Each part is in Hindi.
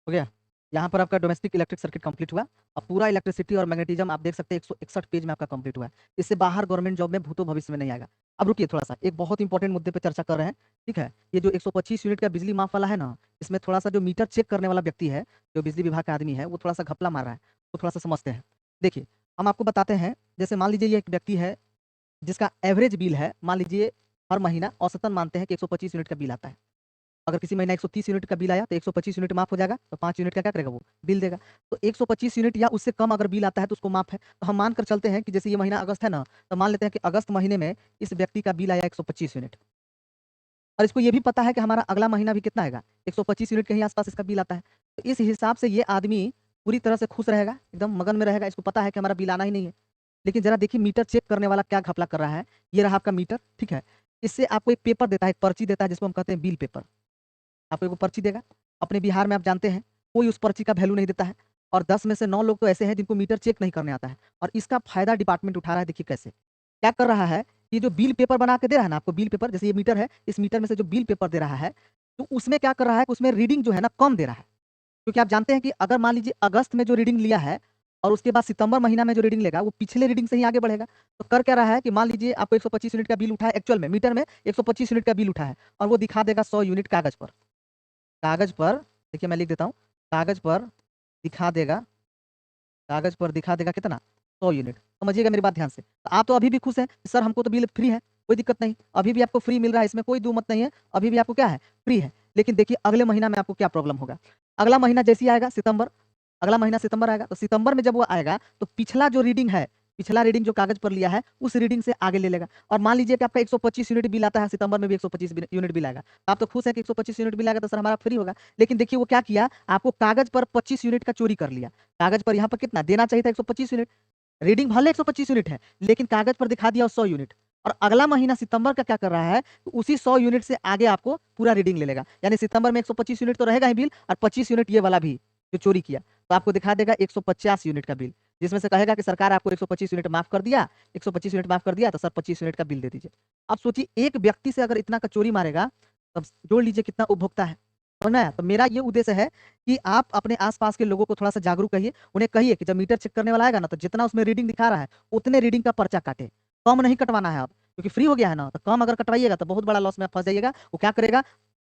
हो गया। यहाँ पर आपका डोमेस्टिक इलेक्ट्रिक सर्किट कंप्लीट हुआ। अब पूरा इलेक्ट्रिसिटी और मैग्नेटिज्म आप देख सकते हैं 161 पेज में आपका कंप्लीट हुआ है। इससे बाहर गवर्नमेंट जॉब में भूतो भविष्य में नहीं आएगा। अब रुकिए थोड़ा सा, एक बहुत इंपॉर्टेंट मुद्दे पे चर्चा कर रहे हैं। ठीक है, ये जो 125 यूनिट का बिजली माफ वाला है ना, इसमें थोड़ा सा जो मीटर चेक करने वाला व्यक्ति है, जो बिजली विभाग का आदमी है, वो थोड़ा सा घपला मार रहा है। तो थोड़ा सा समझते हैं। देखिए, हम आपको बताते हैं, जैसे मान लीजिए ये एक व्यक्ति है जिसका एवरेज बिल है, मान लीजिए हर महीना औसतन मानते हैं कि 125 यूनिट का बिल आता है। अगर किसी महीना 130 यूनिट का बिल आया तो 125 यूनिट माफ हो जाएगा, तो 5 यूनिट का क्या करेगा वो बिल देगा। तो 125 यूनिट या उससे कम अगर बिल आता है तो उसको माफ है। तो हम मान कर चलते हैं कि जैसे ये महीना अगस्त है ना, तो मान लेते हैं कि अगस्त महीने में इस व्यक्ति का बिल आया 125 यूनिट, और इसको ये भी पता है कि हमारा अगला महीना भी कितना आएगा, 125 यूनिट के ही आसपास इसका बिल आता है। तो इस हिसाब से ये आदमी पूरी तरह से खुश रहेगा, एकदम मगन में रहेगा, इसको पता है कि हमारा बिल आना ही नहीं है। लेकिन जरा देखिए मीटर चेक करने वाला क्या घपला कर रहा है। ये रहा आपका मीटर, ठीक है। इससे आपको एक पेपर देता है, एक पर्ची देता है, जिसको हम कहते हैं बिल पेपर। आपको एक पर्ची देगा। अपने बिहार में आप जानते हैं कोई उस पर्ची का वैल्यू नहीं देता है, और 10 में से 9 लोग तो ऐसे हैं जिनको मीटर चेक नहीं करने आता है, और इसका फायदा डिपार्टमेंट उठा रहा है। देखिए कैसे, क्या कर रहा है, ये जो बिल पेपर बना के दे रहा है ना आपको, बिल पेपर, जैसे ये मीटर है, इस मीटर में से जो बिल पेपर दे रहा है, तो उसमें क्या कर रहा है, उसमें रीडिंग जो है ना कम दे रहा है। क्योंकि आप जानते हैं कि अगर मान लीजिए अगस्त में जो रीडिंग लिया है और उसके बाद सितंबर महीना में जो रीडिंग लेगा वो पिछले रीडिंग से ही आगे बढ़ेगा। तो कर क्या रहा है कि मान लीजिए आपको 125 यूनिट का बिल उठा है, एक्चुअल में मीटर में 125 यूनिट का बिल उठा है, और वो दिखा देगा 100 यूनिट कागज पर। कागज पर, देखिए मैं लिख देता हूँ, कागज पर दिखा देगा, कागज पर दिखा देगा कितना, 100 यूनिट। समझिएगा मेरी बात ध्यान से। तो आप तो अभी भी खुश हैं, सर हमको तो बिल फ्री है, कोई दिक्कत नहीं, अभी भी आपको फ्री मिल रहा है, इसमें कोई दो मत नहीं है, अभी भी आपको क्या है, फ्री है। लेकिन देखिए अगले महीना में आपको क्या प्रॉब्लम होगा। अगला महीना जैसे ही आएगा सितंबर, अगला महीना सितंबर आएगा, तो सितंबर में जब वो आएगा तो पिछला जो रीडिंग है, पिछला रीडिंग जो कागज पर लिया है उस रीडिंग से आगे ले लेगा। और मान लीजिए कि आपका 125 यूनिट बिल आता है, सितंबर में भी 125 यूनिट बिल आएगा, तो आप तो खुश है कि 125 यूनिट बिल आएगा तो सर हमारा फ्री होगा। लेकिन देखिए वो क्या किया, आपको कागज पर 25 यूनिट का चोरी कर लिया। कागज पर यहाँ पर कितना देना चाहिए था, 125 यूनिट, रीडिंग भले 125 यूनिट है, लेकिन कागज पर दिखा दिया 100 यूनिट। और अगला महीना सितंबर का क्या कर रहा है, तो उसी 100 यूनिट से आगे आपको पूरा रीडिंग ले लेगा। यानी सितंबर में 125 यूनिट तो रहेगा ही बिल, और 25 यूनिट ये वाला भी जो चोरी किया, तो आपको दिखा देगा 150 यूनिट का बिल, जिसमें से कहेगा कि सरकार आपको 125 यूनिट माफ कर दिया, 125 यूनिट माफ कर दिया, तो सर 25 यूनिट का बिल दे दीजिए। अब सोचिए एक व्यक्ति से अगर इतना का चोरी मारेगा, तब जोड़ लीजिए कितना उपभोक्ता है। समझ में आया? तो मेरा ये उद्देश्य है कि आप अपने आसपास के लोगों को थोड़ा सा जागरूक करिए, उन्हें कहिए कि जब मीटर चेक करने वाला आएगा ना, तो जितना उसमें रीडिंग दिखा रहा है उतने रीडिंग का पर्चा काटे, कम नहीं कटवाना है आप, क्योंकि फ्री हो गया है ना, तो कम अगर कटवाइएगा तो बहुत बड़ा लॉस में आप फंस जाइएगा। वो क्या करेगा,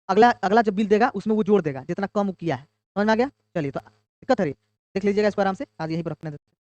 अगला अगला जब बिल देगा उसमें वो जोड़ देगा जितना कम वो किया है। समझ में आ गया? चलिए, तो दिक्कत है, देख लीजिएगा इसको आराम से, आज यहीं पर रखने देते हैं।